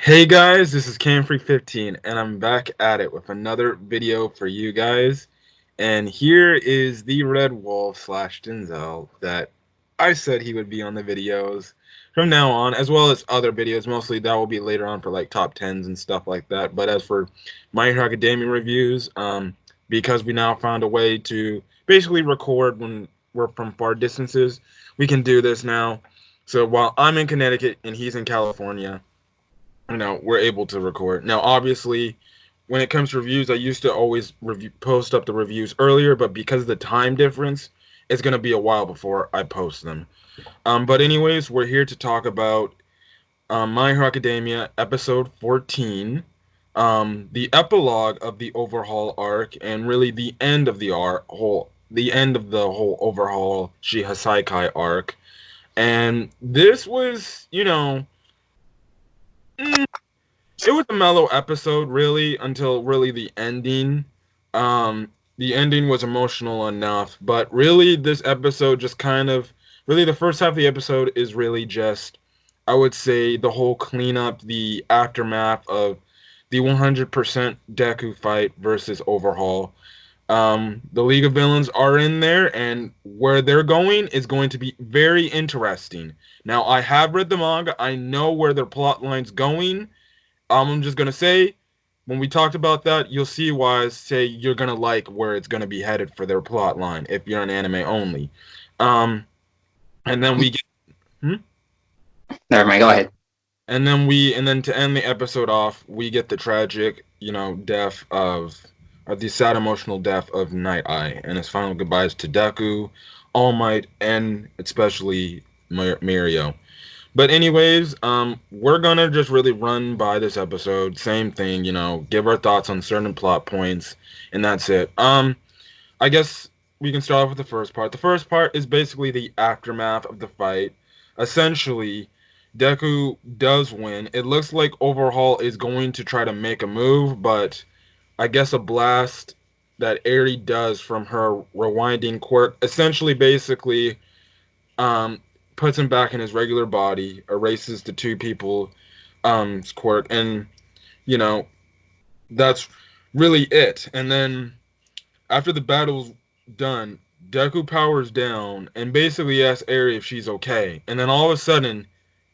Hey guys, this is Camfree15 and I'm back at it with another video for you guys. And here is the Red Wolf slash Denzel that I said he would be on the videos from now on, as well as other videos. Mostly that will be later on for like top 10s and stuff like that. But as for My Hero Academia reviews, because we now found a way to basically record when we're from far distances, we can do this now. So while I'm in Connecticut and he's in California, we're able to record. Now, obviously, when it comes to reviews, I used to always post up the reviews earlier, but because of the time difference, it's going to be a while before I post them. But anyways, we're here to talk about My Hero Academia episode 14, the epilogue of the Overhaul arc, and really the end of the end of the whole Overhaul Shihasaikai arc. And this was, it was a mellow episode, really, until really the ending. The ending was emotional enough, but really, this episode just kind of really the first half of the episode is really just, I would say, the whole cleanup, the aftermath of the 100% Deku fight versus Overhaul. The League of Villains are in there, and where they're going is going to be very interesting. Now, I have read the manga. I know where their plot line's going. I'm just gonna say, when we talked about that, you'll see why I say you're gonna like where it's gonna be headed for their plot line if you're an anime only. Um, and then we get, hmm? Never mind. Go ahead. And then to end the episode off, we get the tragic, death of the sad emotional death of Night Eye and his final goodbyes to Deku, All Might, and especially Mirio. But anyways, we're gonna just really run by this episode. Same thing, give our thoughts on certain plot points, and that's it. I guess we can start off with the first part. The first part is basically the aftermath of the fight. Essentially, Deku does win. It looks like Overhaul is going to try to make a move, but I guess a blast that Eri does from her rewinding quirk essentially basically um, puts him back in his regular body, erases the two people quirk, and you know that's really it. And then after the battle's done, Deku powers down and basically asks Eri if she's okay. And then all of a sudden,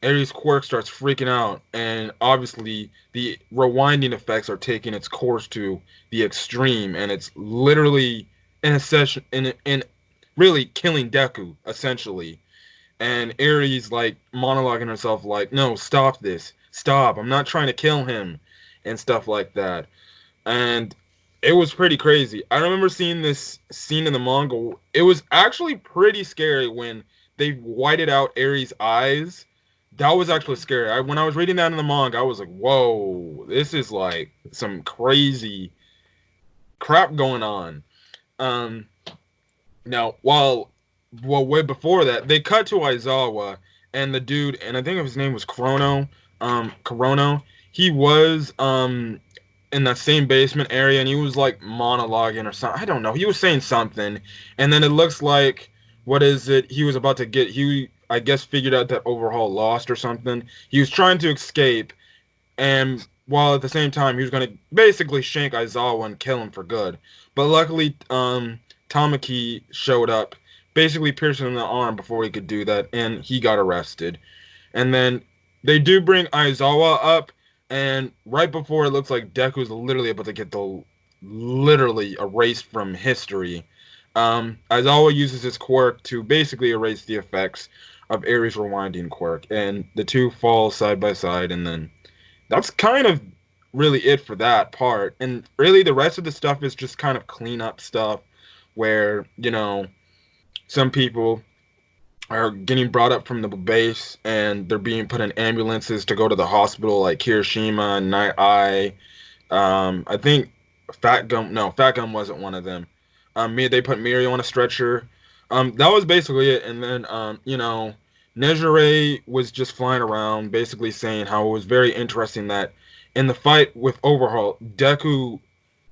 Eri's quirk starts freaking out, and obviously the rewinding effects are taking its course to the extreme, and it's literally in a session in really killing Deku essentially. And Aries like monologuing herself like, "No, stop this. Stop. I'm not trying to kill him." And stuff like that. And it was pretty crazy. I remember seeing this scene in the manga. It was actually pretty scary when they whited out Aries' eyes. That was actually scary. When I was reading that in the manga, I was like, "Whoa, this is like some crazy crap going on." Um, Now, way before that, they cut to Aizawa and the dude, and I think his name was Korono. He was in that same basement area, and he was like monologuing or something. I don't know. He was saying something, and then it looks like what is it? He was about to get. He I guess figured out that Overhaul lost or something. He was trying to escape, and while at the same time he was going to basically shank Aizawa and kill him for good. But luckily, Tamaki showed up, basically piercing him in the arm before he could do that, and he got arrested. And then they do bring Aizawa up, and right before it looks like Deku's literally able to get the literally erased from history. Aizawa uses his quirk to basically erase the effects of Ares' rewinding quirk, and the two fall side by side, and then that's kind of really it for that part. And really, the rest of the stuff is just kind of cleanup stuff where, some people are getting brought up from the base and they're being put in ambulances to go to the hospital, like Hiroshima and Night Eye. I think Fat Gum wasn't one of them. They put Mirio on a stretcher. That was basically it. And then, Nejire was just flying around, basically saying how it was very interesting that in the fight with Overhaul, Deku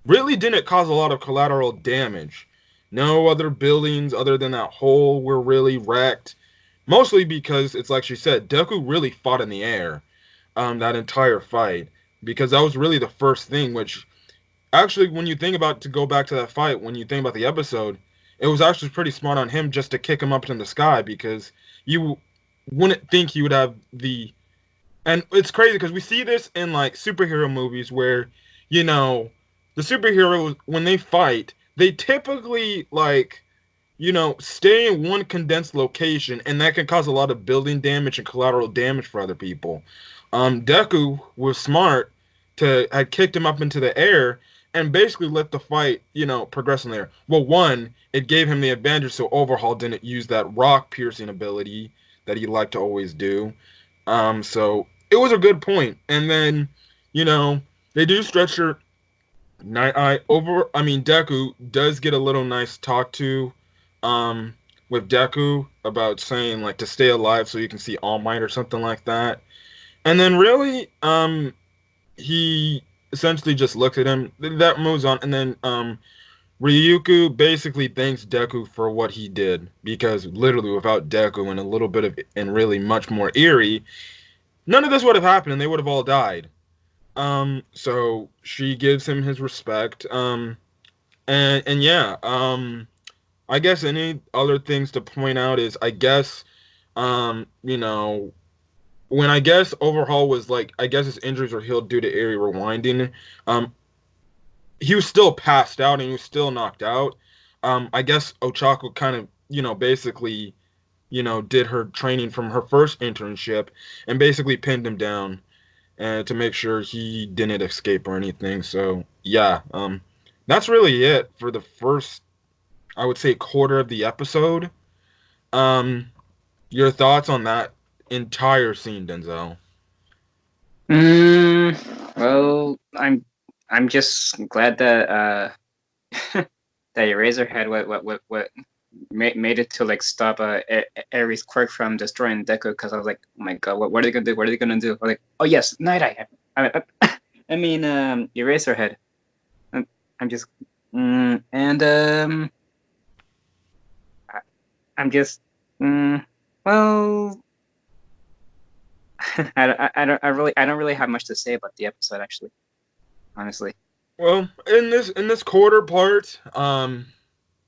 really didn't cause a lot of collateral damage. No other buildings other than that hole were really wrecked. Mostly because it's like she said, Deku really fought in the air. that entire fight, because that was really the first thing. Which actually, when you think about to go back to that fight, when you think about the episode, it was actually pretty smart on him just to kick him up in the sky, because you wouldn't think he would have the. And it's crazy because we see this in like superhero movies where, you know, the superheroes when they fight, they typically like, stay in one condensed location, and that can cause a lot of building damage and collateral damage for other people. Deku was smart to had kicked him up into the air and basically let the fight, progress in there. Well, one, it gave him the advantage, so Overhaul didn't use that rock piercing ability that he liked to always do. So it was a good point. And then, you know, they do stretcher Night Eye over. I mean, Deku does get a little nice talk to, um, with Deku about saying like to stay alive so you can see All Might or something like that. And then really, he essentially just looks at him. That moves on, and then Ryuku basically thanks Deku for what he did, because literally without Deku and a little bit of and really much more Eerie, none of this would have happened, and they would have all died. So she gives him his respect. And yeah, I guess any other things to point out is I guess, you know, when I guess Overhaul was like, I guess his injuries were healed due to area rewinding. Um, he was still passed out and he was still knocked out. I guess Ochako kind of, basically, did her training from her first internship and basically pinned him down and to make sure he didn't escape or anything. So yeah, that's really it for the first, I would say, quarter of the episode. Um, your thoughts on that entire scene, Denzel? Well, I'm just glad that that Eraserhead what made it to like stop Ares Quirk from destroying Deku, because I was like, oh my god, what are they gonna do? What are they gonna do? I was like, oh yes, Night Eye. I mean, Eraserhead. I'm just and I, I'm just well. I don't really have much to say about the episode, actually, honestly. Well, in this quarter part,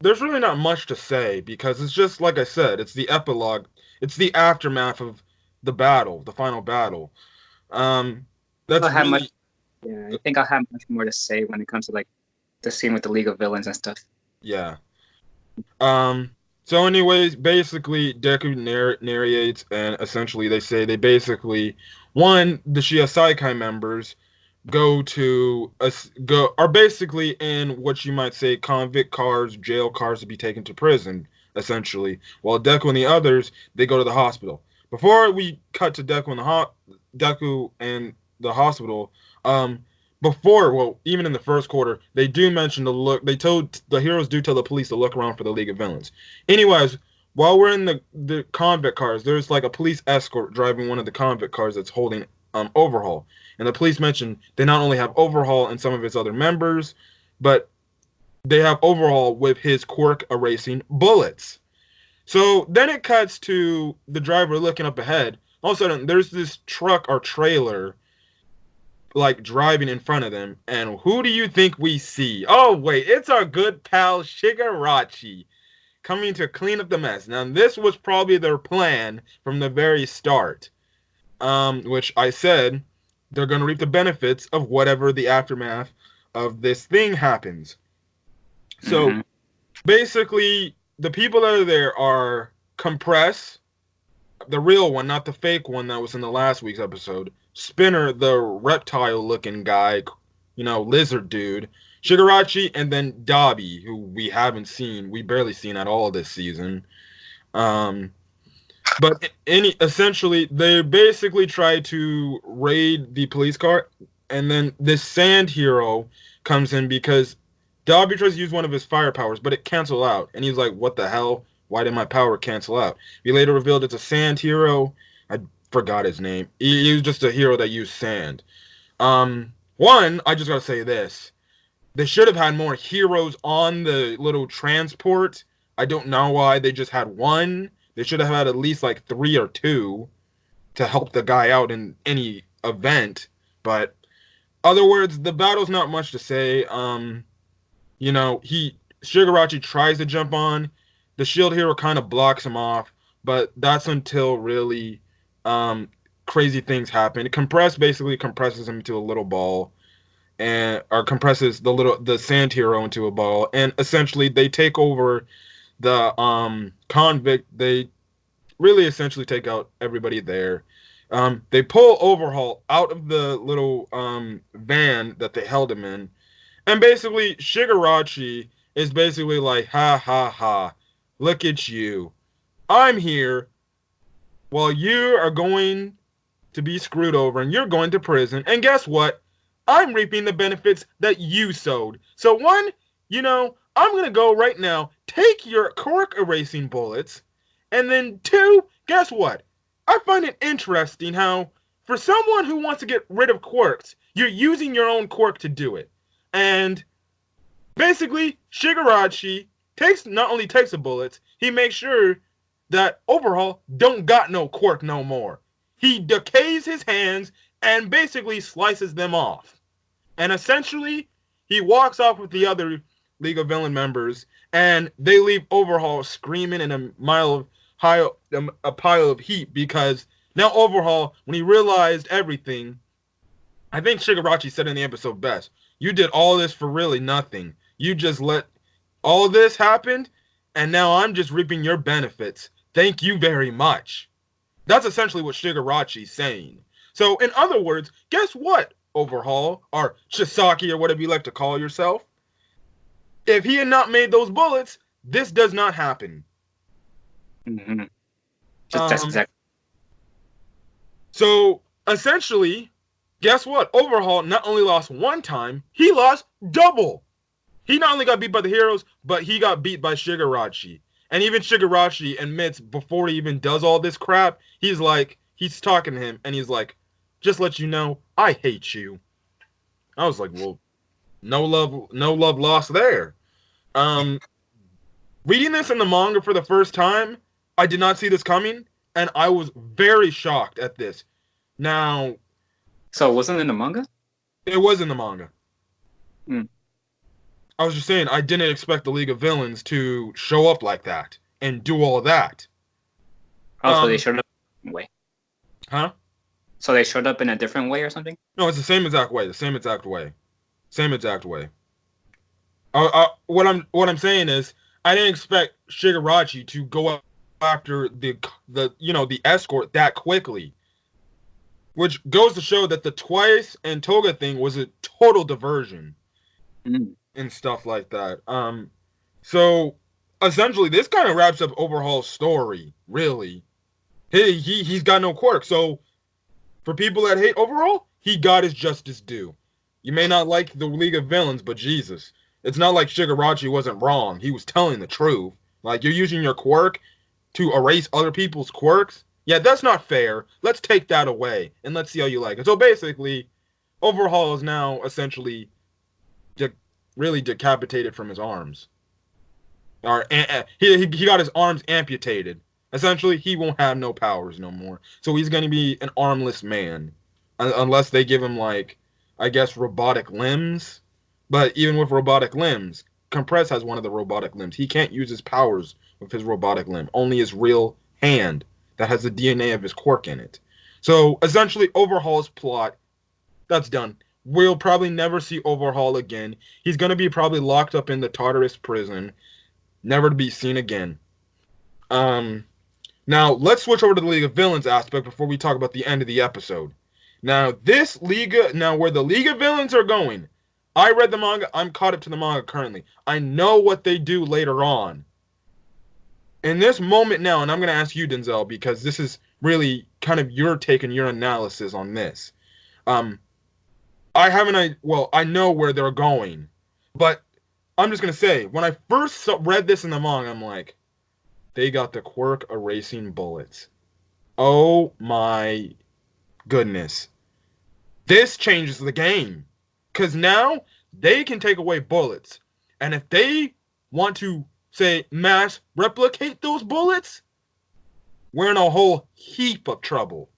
there's really not much to say because it's just like I said, it's the epilogue, it's the aftermath of the battle, the final battle. Um, I'll that's have much. really Yeah, I think I'll have much more to say when it comes to like the scene with the League of Villains and stuff. yeah. Um, so anyways, basically Deku narrates, and essentially they say they basically one the Shiosaikai members go to go are basically in what you might say convict cars, jail cars to be taken to prison, essentially. While Deku and the others they go to the hospital. Before we cut to Deku and the hospital, before well even in the first quarter they do mention to look. They told the heroes do tell the police to look around for the League of Villains. Anyways. While we're in the convict cars, there's like a police escort driving one of the convict cars that's holding Overhaul. And the police mentioned they not only have Overhaul and some of his other members, but they have Overhaul with his quirk erasing bullets. So then it cuts to the driver looking up ahead. All of a sudden, there's this truck or trailer like driving in front of them. And who do you think we see? Oh, wait, it's our good pal Shigaraki coming to clean up the mess. Now, this was probably their plan from the very start, which I said they're going to reap the benefits of whatever the aftermath of this thing happens. So Mm-hmm. basically, the people that are there are Compress, the real one, not the fake one that was in the last week's episode. Spinner, the reptile looking guy, lizard dude. Shigarachi, and then Dobby, who we haven't seen, we barely seen at all this season. Um, but essentially, they basically try to raid the police car, and then this sand hero comes in because Dobby tries to use one of his fire powers, but it cancels out, and he's like, "What the hell? Why did my power cancel out?" We later revealed it's a sand hero. I forgot his name. He was just a hero that used sand. One, I just gotta say this: they should have had more heroes on the little transport. I don't know why they just had one. They should have had at least like three or two to help the guy out in any event. But other words, the battle's not much to say. Shigarashi tries to jump on. The shield hero kind of blocks him off, but that's until really um, crazy things happen. Compress basically compresses him into a little ball, and or compresses the sand hero into a ball, and essentially they take over the convict. They really essentially take out everybody there. They pull Overhaul out of the little van that they held him in, and basically Shigarashi is basically like, ha ha ha, look at you. I'm here while you are going to be screwed over and you're going to prison. And guess what? I'm reaping the benefits that you sowed. So one, I'm going to go right now, take your cork erasing bullets. And then two, guess what? I find it interesting how for someone who wants to get rid of quirks, you're using your own quirk to do it. And basically, Shigarashi not only takes the bullets, he makes sure that Overhaul don't got no quirk no more. He decays his hands and basically slices them off. And essentially, he walks off with the other League of Villain members, and they leave Overhaul screaming in a pile of heat because now Overhaul, when he realized everything, I think Shigarashi said in the episode best, you did all this for really nothing. You just let all this happen, and now I'm just reaping your benefits. Thank you very much. That's essentially what Shigarashi's saying. So, in other words, guess what, Overhaul, or Chisaki, or whatever you like to call yourself? If he had not made those bullets, this does not happen. Mm-hmm. That's exactly. So, essentially, guess what? Overhaul not only lost one time, he lost double. He not only got beat by the heroes, but he got beat by Shigarashi. And even Shigarashi admits before he even does all this crap, he's talking to him, and he's like, just let you know, I hate you. I was like, well, no love lost there. Reading this in the manga for the first time, I did not see this coming, and I was very shocked at this. Now, so it wasn't in the manga? It was in the manga. Mm. I was just saying, I didn't expect the League of Villains to show up like that and do all that. Oh, so they showed up in a way. Huh? So they showed up in a different way or something? No, it's the same exact way. What I'm saying is, I didn't expect Shigarashi to go after the escort that quickly. Which goes to show that the Twice and Toga thing was a total diversion. And stuff like that. So essentially, this kind of wraps up Overhaul's story. Really, he's got no quirk. So for people that hate Overhaul, he got his justice due. You may not like the League of Villains, but Jesus, it's not like Shigarashi wasn't wrong. He was telling the truth. Like, you're using your quirk to erase other people's quirks. Yeah, that's not fair. Let's take that away and let's see how you like it. So basically, Overhaul is now essentially really decapitated from his arms. Or he got his arms amputated. Essentially, he won't have no powers no more. So he's going to be an armless man. Unless they give him, like, I guess, robotic limbs. But even with robotic limbs, Compress has one of the robotic limbs. He can't use his powers with his robotic limb. Only his real hand that has the DNA of his quirk in it. So essentially, Overhaul's plot, that's done. We'll probably never see Overhaul again. He's going to be probably locked up in the Tartarus prison, never to be seen again. Now, let's switch over to the League of Villains aspect before we talk about the end of the episode. Now, where the League of Villains are going, I read the manga, I'm caught up to the manga currently. I know what they do later on. In this moment now, and I'm going to ask you, Denzel, because this is really kind of your take and your analysis on this. I know where they're going, but I'm just going to say, when I first read this in the manga, I'm like, they got the quirk erasing bullets. Oh my goodness. This changes the game. Because now, they can take away bullets. And if they want to, say, mass replicate those bullets, we're in a whole heap of trouble.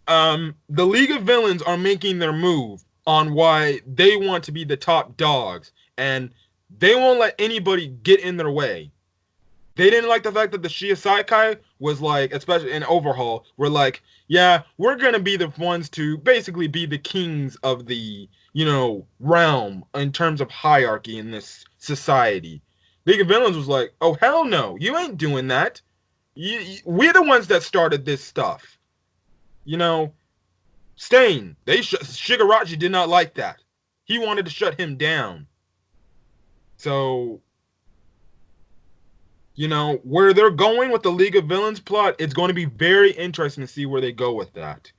The League of Villains are making their move on why they want to be the top dogs, and they won't let anybody get in their way. They didn't like the fact that the Shiosaikai was like, especially in Overhaul, were like, yeah, we're gonna be the ones to basically be the kings of the, realm in terms of hierarchy in this society. League of Villains was like, oh hell no, you ain't doing that. We're the ones that started this stuff. You know, Stain. Shigaraki did not like that. He wanted to shut him down. So, where they're going with the League of Villains plot, it's going to be very interesting to see where they go with that.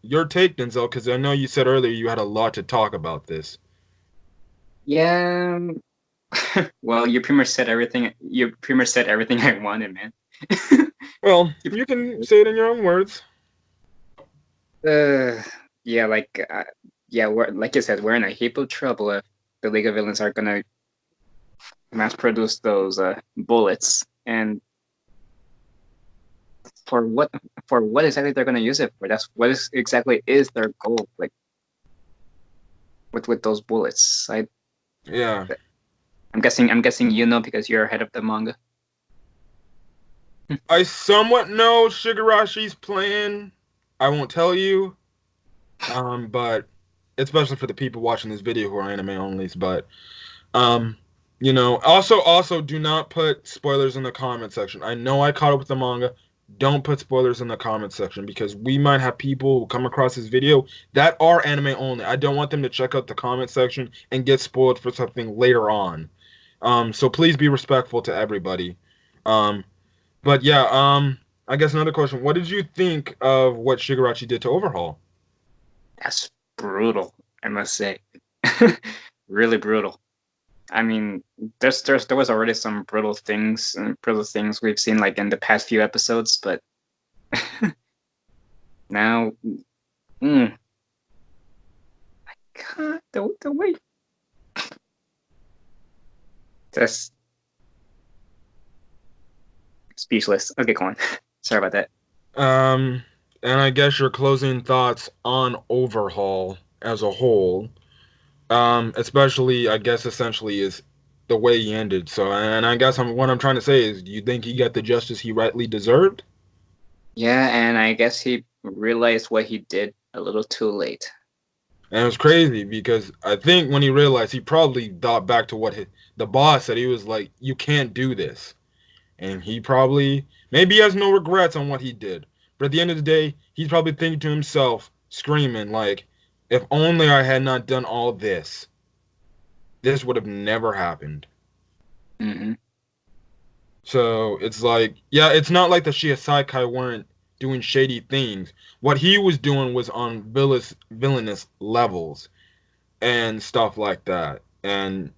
Your take, Denzel, because I know you said earlier you had a lot to talk about this. Yeah. Well, you pretty much said everything. You pretty much said everything I wanted, man. Well, you can say it in your own words. Yeah, we're like you said, we're in a heap of trouble if the League of Villains are gonna mass produce those bullets, and for what exactly they're gonna use it for? That's what is exactly is their goal, like with those bullets. Yeah. I'm guessing because you're ahead of the manga. I somewhat know Shigaraki's plan. I won't tell you. But especially for the people watching this video who are anime onlys, but also do not put spoilers in the comment section. I know I caught up with the manga. Don't put spoilers in the comment section because we might have people who come across this video that are anime only. I don't want them to check out the comment section and get spoiled for something later on. So please be respectful to everybody. But yeah, I guess another question. What did you think of what Shigaraki did to Overhaul? That's brutal, I must say. Really brutal. I mean, there was already some brutal things we've seen like in the past few episodes, but now, I can't the way. Just speechless. Okay, go on. Sorry about that. And I guess your closing thoughts on Overhaul as a whole, especially, I guess, essentially, is the way he ended. So, and I guess what I'm trying to say is, do you think he got the justice he rightly deserved? Yeah, and I guess he realized what he did a little too late. And it was crazy because I think when he realized, he probably thought back to what the boss said. He was like, "You can't do this," and he probably maybe he has no regrets on what he did. But at the end of the day, he's probably thinking to himself, screaming like, "If only I had not done all this would have never happened." Mm-hmm. So it's like, yeah, it's not like the Shiosaikai weren't doing shady things. What he was doing was on villainous levels and stuff like that. And,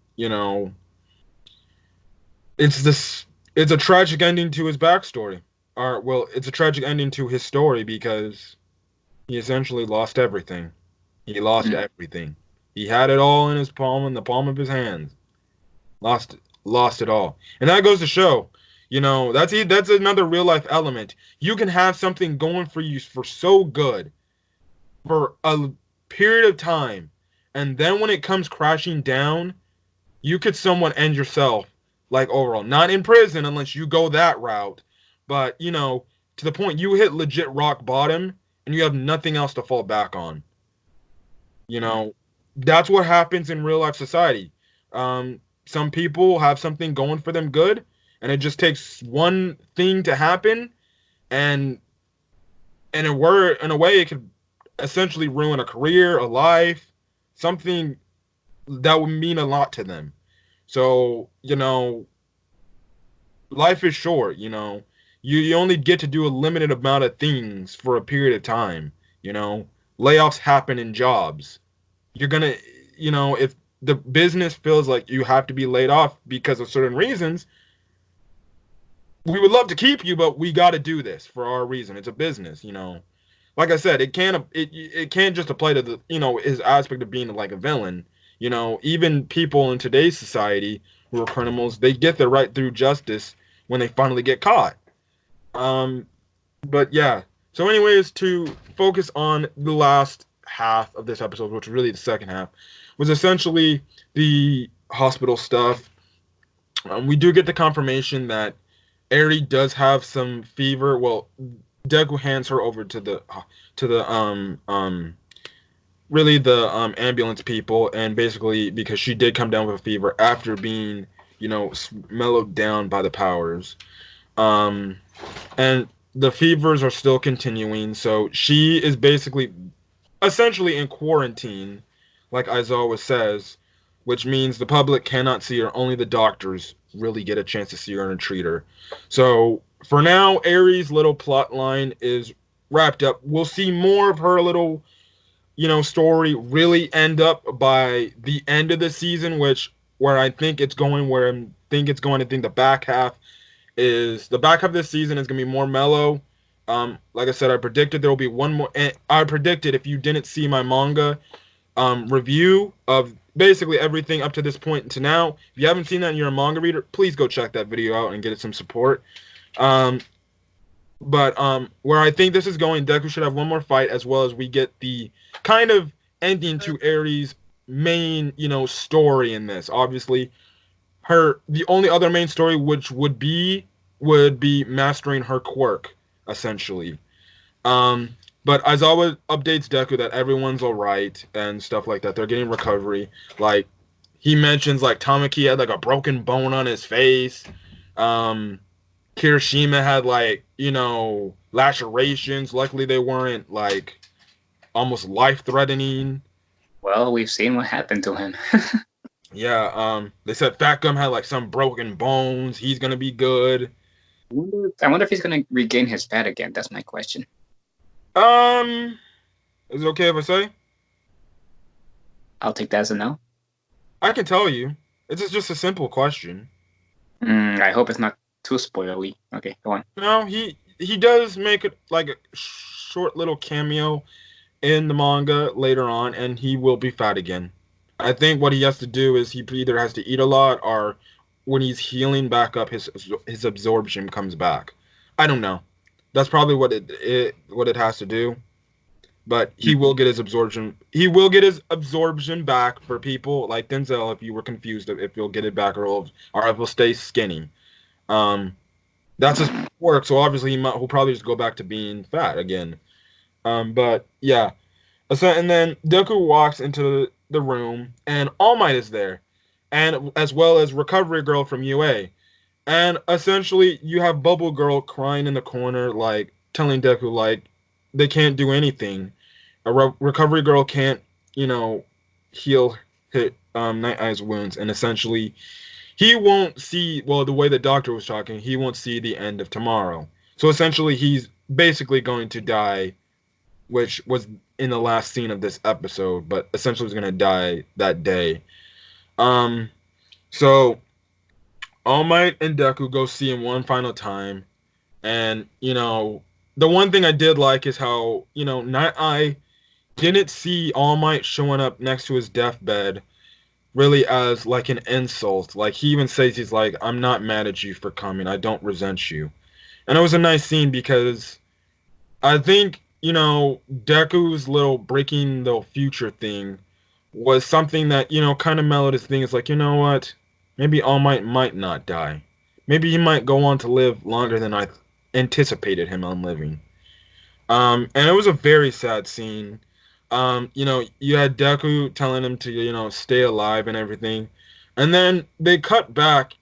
it's this it's a tragic ending to his backstory. Or well, it's a tragic ending to his story because he essentially lost everything. He lost everything. He had it all in the palm of his hands. Lost it all. And that goes to show, that's another real life element. You can have something going for you for so good for a period of time, and then when it comes crashing down, you could somewhat end yourself like Overall. Not in prison unless you go that route, but to the point you hit legit rock bottom and you have nothing else to fall back on. That's what happens in real life society. Some people have something going for them good, and it just takes one thing to happen, and in a way, it could essentially ruin a career, a life, something that would mean a lot to them. So, life is short, You only get to do a limited amount of things for a period of time, Layoffs happen in jobs. You're gonna, if the business feels like you have to be laid off because of certain reasons, we would love to keep you, but we got to do this for our reason. It's a business, Like I said, it can't just apply to the his aspect of being like a villain. Even people in today's society who are criminals, they get their right through justice when they finally get caught. But yeah, So, anyways, to focus on the last half of this episode, which was really the second half, was essentially the hospital stuff. We do get the confirmation that Eri does have some fever. Well, Deku hands her over to the really the ambulance people, and basically because she did come down with a fever after being mellowed down by the powers. Um, and the fevers are still continuing, so she is basically essentially in quarantine, like Aizawa says, which means the public cannot see her. Only the doctors really get a chance to see her and treat her. So for now, Aries' little plot line is wrapped up. We'll see more of her little, story really end up by the end of the season, which where I think it's going, I think the back half of this season is gonna be more mellow. Like I said, I predicted there will be one more. And I predicted if you didn't see my manga review of basically everything up to this point to now, if you haven't seen that and you're a manga reader, please go check that video out and get it some support. Um, but where I think this is going, Deku should have one more fight, as well as we get the kind of ending to Aries' main, story in this. Obviously, the only other main story which would be mastering her quirk, essentially. Um, but Aizawa updates Deku that everyone's alright and stuff like that. They're getting recovery. Like he mentions like Tamaki had like a broken bone on his face. Um Kirishima had like, lacerations. Luckily they weren't like almost life threatening. Well, we've seen what happened to him. Yeah, they said Fat Gum had like some broken bones. He's gonna be good. I wonder if he's gonna regain his fat again. That's my question. Um, is it okay if I say? I'll take that as a no. I can tell you. It's just a simple question. I hope it's not too spoilery. Okay, go on. No, he does make it like a short little cameo in the manga later on, and he will be fat again. I think what he has to do is he either has to eat a lot, or when he's healing back up, his absorption comes back. I don't know. That's probably what it has to do. But he will get his absorption. He will get his absorption back for people like Denzel. If you were confused, if he'll get it back or if he'll stay skinny. Um, that's his work. So obviously he'll probably just go back to being fat again. But yeah. And then Deku walks into the room, and All Might is there, and as well as Recovery Girl from UA. And essentially, you have Bubble Girl crying in the corner, like telling Deku like they can't do anything. Recovery Girl can't, heal Night Eye's wounds, and essentially, he won't see. Well, the way the doctor was talking, he won't see the end of tomorrow. So essentially, he's basically going to die, which was in the last scene of this episode, but essentially was going to die that day. So All Might and Deku go see him one final time, and the one thing I did like is how Night Eye didn't see All Might showing up next to his deathbed really as like an insult. Like he even says he's like, "I'm not mad at you for coming. I don't resent you," and it was a nice scene because I think Deku's little breaking the future thing was something that kind of mellowed his thing. It's like, you know what? Maybe All might not die. Maybe he might go on to live longer than I anticipated him on living. And it was a very sad scene. You had Deku telling him to, stay alive and everything. And then they cut back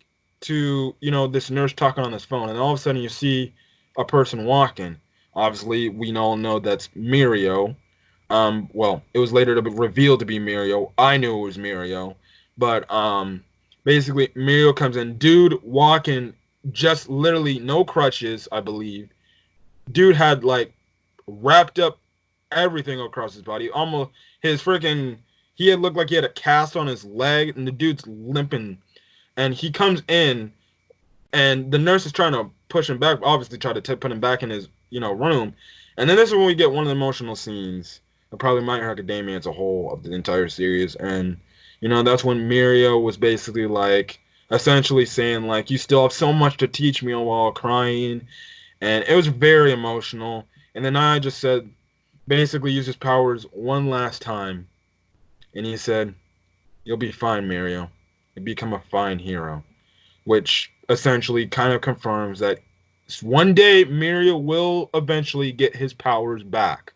to, this nurse talking on this phone. And all of a sudden you see a person walking. Obviously, we all know that's Mirio. Well, it was later to be revealed to be Mirio. I knew it was Mirio. But, basically, Mirio comes in. Dude walking, just literally no crutches, I believe. Dude had, like, wrapped up everything across his body. Almost, he had looked like he had a cast on his leg, and the dude's limping. And he comes in, and the nurse is trying to push him back, obviously try to put him back in his, room. And then this is when we get one of the emotional scenes of probably My Hero Academia as a whole of the entire series. And, that's when Mirio was basically like, essentially saying like, you still have so much to teach me while crying. And it was very emotional. And then I just said, basically used his powers one last time, and he said, "You'll be fine, Mario. You become a fine hero," which essentially kind of confirms that one day Mario will eventually get his powers back.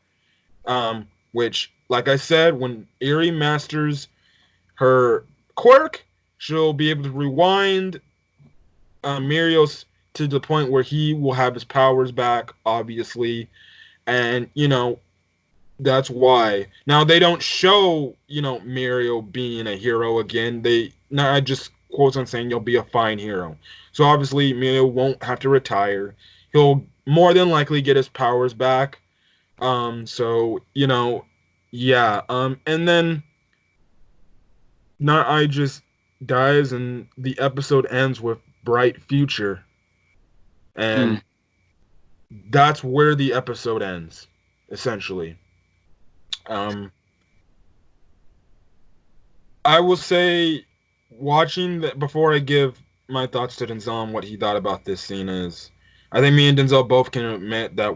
Which, like I said, when Eri masters her quirk, she'll be able to rewind Mario's to the point where he will have his powers back, obviously. And, that's why. Now, they don't show, Mario being a hero again. Not just quotes on saying you'll be a fine hero. So, obviously, Mario won't have to retire. He'll more than likely get his powers back. So, yeah. And then Not I just dies and the episode ends with bright future. Mm. And that's where the episode ends, essentially. Um, I will say, watching that before I give my thoughts to Denzel on what he thought about this scene is, I think me and Denzel both can admit that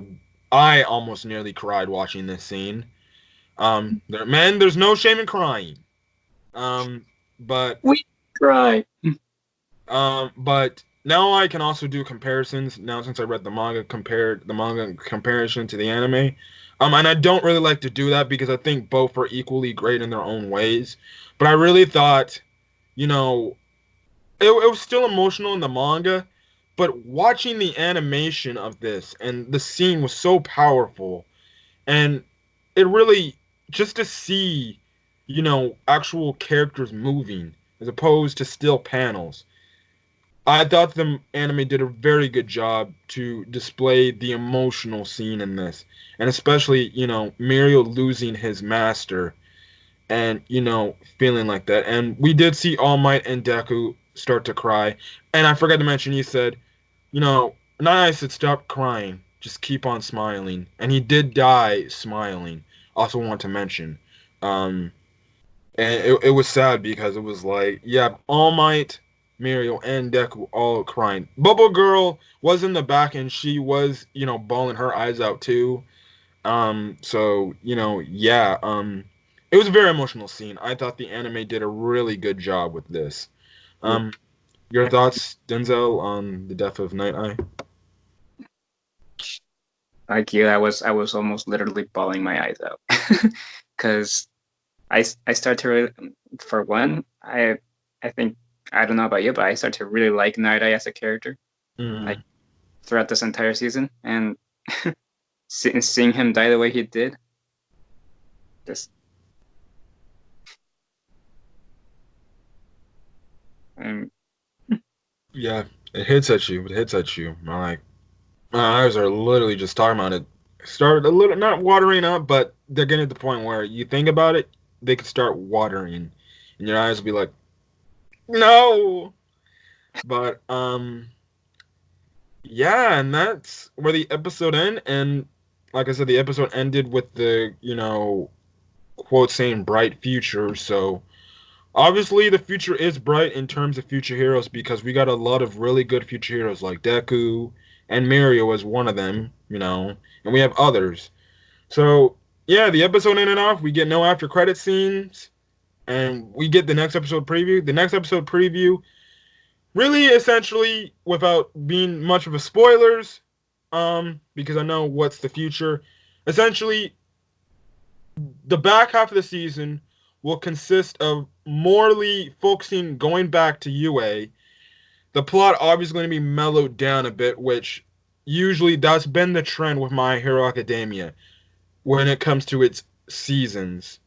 I almost nearly cried watching this scene. There's no shame in crying. Um, but We cry. but now I can also do comparisons. Now since I read the manga, compared the manga in comparison to the anime. And I don't really like to do that because I think both are equally great in their own ways. But I really thought, you know, it was still emotional in the manga, but watching the animation of this and the scene was so powerful, and it really just to see, actual characters moving as opposed to still panels. I thought the anime did a very good job to display the emotional scene in this, and especially, Mario losing his master and, feeling like that. And we did see All Might and Deku start to cry. And I forgot to mention, he said, Nai said, "Stop crying, just keep on smiling." And he did die smiling. Also want to mention. Um, and it was sad because it was like, yeah, All Might, Mario, and Deku all crying. Bubble Girl was in the back and she was, bawling her eyes out too. So, yeah, it was a very emotional scene. I thought the anime did a really good job with this. Um, your thoughts, Denzel, on the death of Night Eye? Like you, I was almost literally bawling my eyes out because I start to really, for one, I think I don't know about you, but I start to really like Night Eye as a character, like Mm, throughout this entire season, and seeing him die the way he did, just um, yeah, it hits at you. It hits at you. My eyes are literally just talking about it. Started a little, not watering up, but they're getting to the point where you think about it, they could start watering, and your eyes will be like, no. But yeah, and that's where the episode ended. And like I said, the episode ended with the quote saying bright future. So obviously, the future is bright in terms of future heroes because we got a lot of really good future heroes like Deku and Mario as one of them, and we have others. So, yeah, the episode ended off. We get no after credit scenes, and we get the next episode preview. The next episode preview, really, essentially, without being much of a spoilers, because I know what's the future. Essentially, the back half of the season will consist of Morley focusing going back to UA. The plot obviously going to be mellowed down a bit, which usually that's been the trend with My Hero Academia when it comes to its seasons,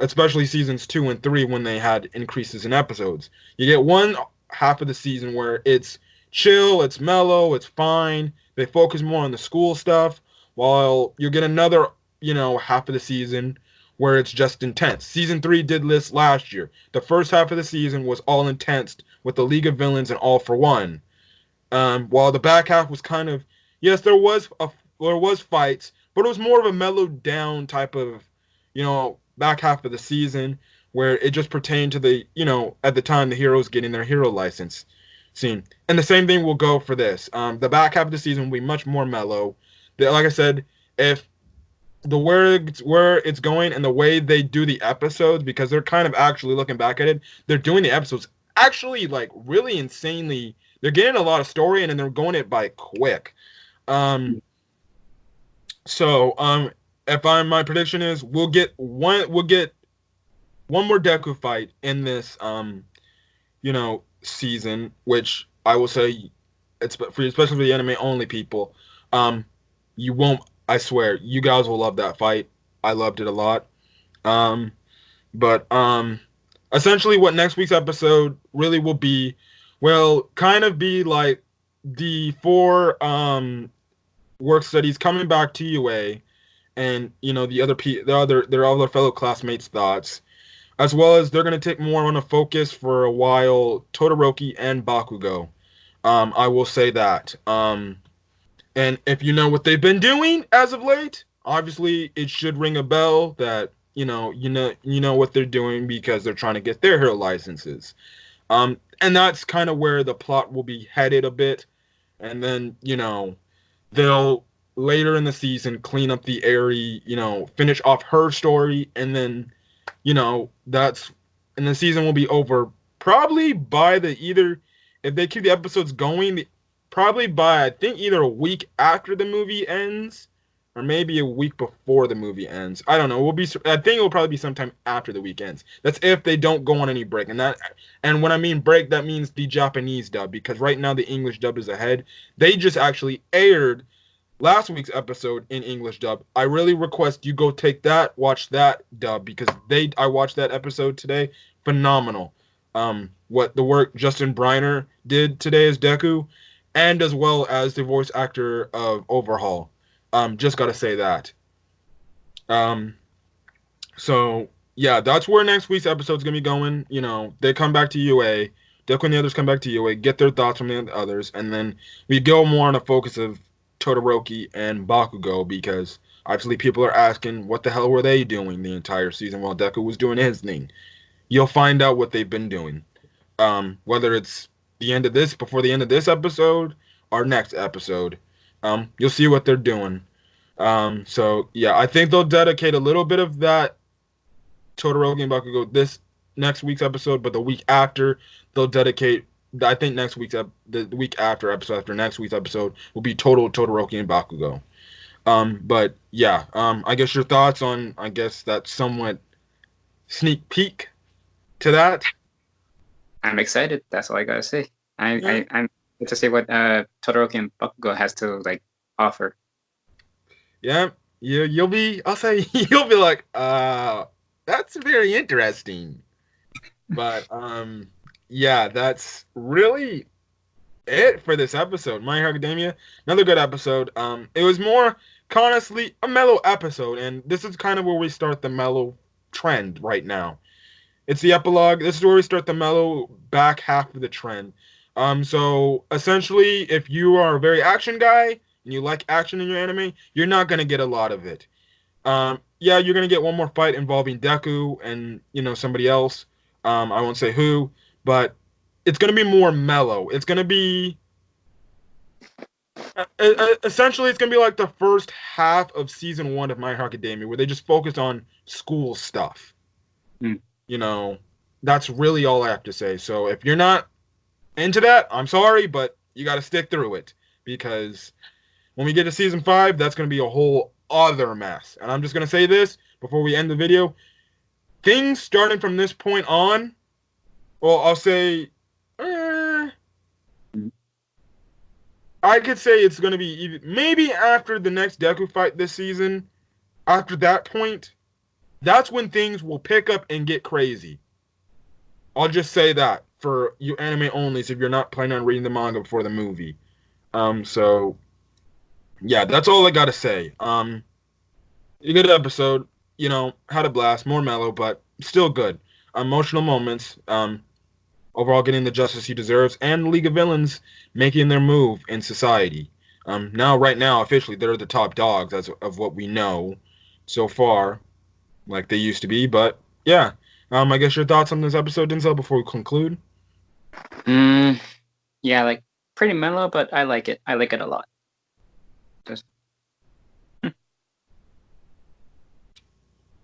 especially seasons 2 and 3 when they had increases in episodes. You get one half of the season where it's chill, it's mellow, it's fine. They focus more on the school stuff, while you get another, half of the season where it's just intense. Season 3 did this last year. The first half of the season was all intense with the League of Villains and All for One. While the back half was kind of, yes, there was fights, but it was more of a mellowed down type of, back half of the season where it just pertained to the, at the time the heroes getting their hero license scene. And the same thing will go for this. The back half of the season will be much more mellow. Like I said, if where it's going and the way they do the episodes, because they're kind of actually looking back at it, they're doing the episodes actually like really insanely. They're getting a lot of story and then they're going it by quick. Um, so if my prediction is we'll get one more Deku fight in this season, which I will say it's for especially for the anime only people. Um, you won't. I swear, you guys will love that fight. I loved it a lot. Um, but essentially, what next week's episode really will be, will kind of be like the four work studies coming back to UA, and their other fellow classmates' thoughts, as well as they're going to take more on a focus for a while Todoroki and Bakugo. I will say that. And if you know what they've been doing as of late, obviously it should ring a bell that you know what they're doing because they're trying to get their hero licenses. And that's kind of where the plot will be headed a bit. And then they'll later in the season clean up the Aerie, finish off her story, and then that's and the season will be over probably by the either if they keep the episodes going, probably by I think either a week after the movie ends or maybe a week before the movie ends. I don't know. I think it will probably be sometime after the week ends. That's if they don't go on any break. And when I mean break, that means the Japanese dub, because right now the English dub is ahead. They just actually aired last week's episode in English dub. I really request you go take that, watch that dub, because I watched that episode today. Phenomenal. What the work Justin Briner did today as Deku, and as well as the voice actor of Overhaul. Just gotta say that. Um, so yeah, that's where next week's episode's gonna be going. They come back to UA. Deku and the others come back to UA, get their thoughts from the others, and then we go more on a focus of Todoroki and Bakugo, because obviously people are asking what the hell were they doing the entire season while Deku was doing his thing. You'll find out what they've been doing. Whether it's before the end of this episode or next episode, you'll see what they're doing. So yeah, I think they'll dedicate a little bit of that Todoroki and Bakugo this next week's episode, but the week after they'll dedicate. I think the week after next week's episode will be total Todoroki and Bakugo. But yeah, I guess your thoughts on that somewhat sneak peek to that. I'm excited. That's all I gotta say. Yeah, I'm excited to see what Todoroki and Bakugo has to like offer. yeah, you'll be. I'll say you'll be like, that's very interesting. But yeah, that's really it for this episode. My Hero Academia, another good episode. It was more honestly a mellow episode, and this is kind of where we start the mellow trend right now. It's the epilogue. This is where we start the mellow back half of the trend. So essentially, if you are a very action guy and you like action in your anime, you're not gonna get a lot of it. Yeah, you're gonna get one more fight involving Deku and somebody else. I won't say who, but it's gonna be more mellow. It's gonna be essentially it's gonna be like the first half of season 1 of My Hero Academia, where they just focus on school stuff. Mm. That's really all I have to say. So if you're not into that, I'm sorry, but you got to stick through it, because when we get to season 5, that's gonna be a whole other mess. And I'm just gonna say this before we end the video: things starting from this point on, well, I'll say, I could say it's going to be even, maybe after the next Deku fight this season, after that point, that's when things will pick up and get crazy. I'll just say that for you anime onlys if you're not planning on reading the manga before the movie. So, yeah, that's all I got to say. A good episode, had a blast, more mellow, but still good. Emotional moments. Overall getting the justice he deserves, and League of Villains making their move in society. Right now, officially, they're the top dogs as of what we know so far, like they used to be. But yeah, I guess your thoughts on this episode, Denzel, before we conclude. Mm, yeah, like pretty mellow, but I like it. I like it a lot. Just,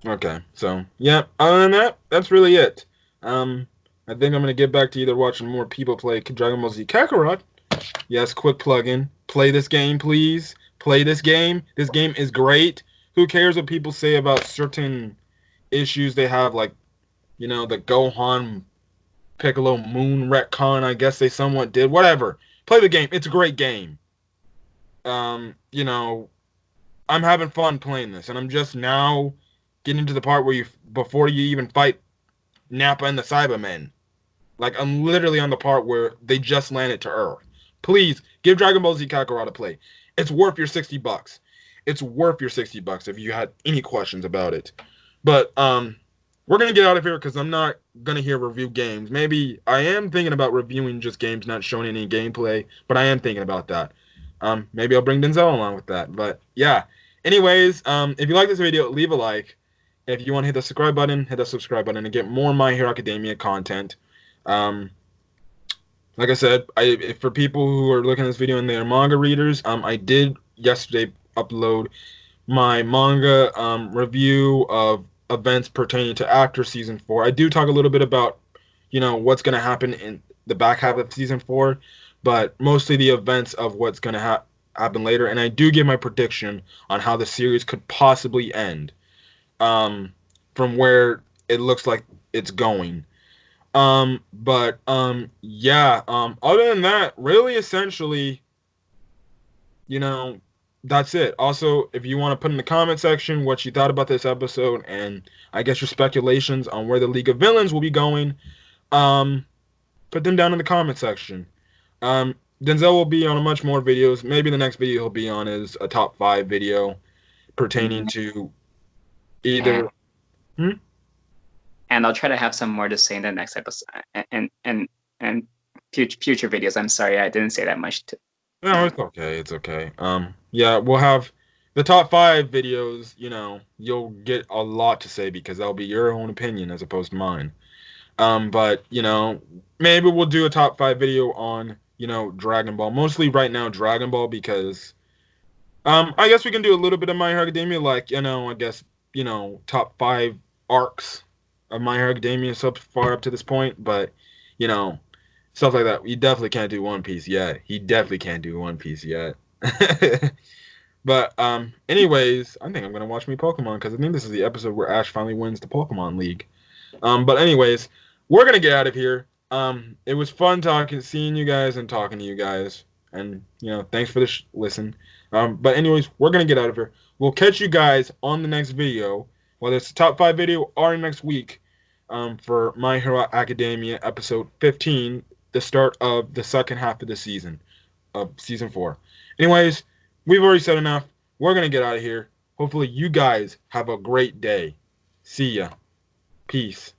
Okay, so yeah. Other than that, that's really it. Um, I think I'm gonna get back to either watching more people play Dragon Ball Z Kakarot. Yes, quick plug-in. Play this game, please. Play this game. This game is great. Who cares what people say about certain issues they have, like the Gohan Piccolo Moon retcon? I guess they somewhat did. Whatever. Play the game. It's a great game. Um, you know, I'm having fun playing this, and I'm just now getting to the part where before you even fight Nappa and the Cybermen. Like, I'm literally on the part where they just landed to Earth. Please give Dragon Ball Z Kakarot a play. It's worth your $60. It's worth your $60 if you had any questions about it. But we're gonna get out of here because I'm not gonna hear review games. Maybe I am thinking about reviewing just games, not showing any gameplay, but I am thinking about that. Maybe I'll bring Denzel along with that. But yeah. Anyways, if you like this video, leave a like. If you want to hit the subscribe button, hit the subscribe button and get more My Hero Academia content. Um, like I said, for people who are looking at this video and they are manga readers, I did yesterday upload my manga review of events pertaining to After Season 4. I do talk a little bit about, what's going to happen in the back half of Season 4, but mostly the events of what's going to happen later. And I do give my prediction on how the series could possibly end from where it looks like it's going. Yeah, other than that, really essentially, you know, that's it. Also, if you want to put in the comment section what you thought about this episode and I guess your speculations on where the League of Villains will be going, um, put them down in the comment section. Denzel will be on a much more videos. Maybe the next video he'll be on is a top 5 video pertaining Mm, to and either. Hmm? and I'll try to have some more to say in the next episode and future videos. I'm sorry I didn't say that much. No, it's okay. It's okay. Yeah, we'll have the top 5 videos. You'll get a lot to say because that'll be your own opinion as opposed to mine. But maybe we'll do a top 5 video on Dragon Ball. Mostly right now Dragon Ball because I guess we can do a little bit of My Hero Academia, like I guess top 5 arcs of My Hero Academia so far up to this point. But you know stuff like that. You definitely can't do One Piece yet. He definitely can't do One Piece yet. But anyways, I think I'm gonna watch me Pokemon because I think this is the episode where Ash finally wins the Pokemon League. But anyways, we're gonna get out of here. It was fun seeing you guys, and talking to you guys, and thanks for the listen. But anyways, we're gonna get out of here. We'll catch you guys on the next video, whether it's the top 5 video or next week, for My Hero Academia episode 15, the start of the second half of the season of season 4. Anyways, we've already said enough. We're gonna get out of here. Hopefully, you guys have a great day. See ya. Peace.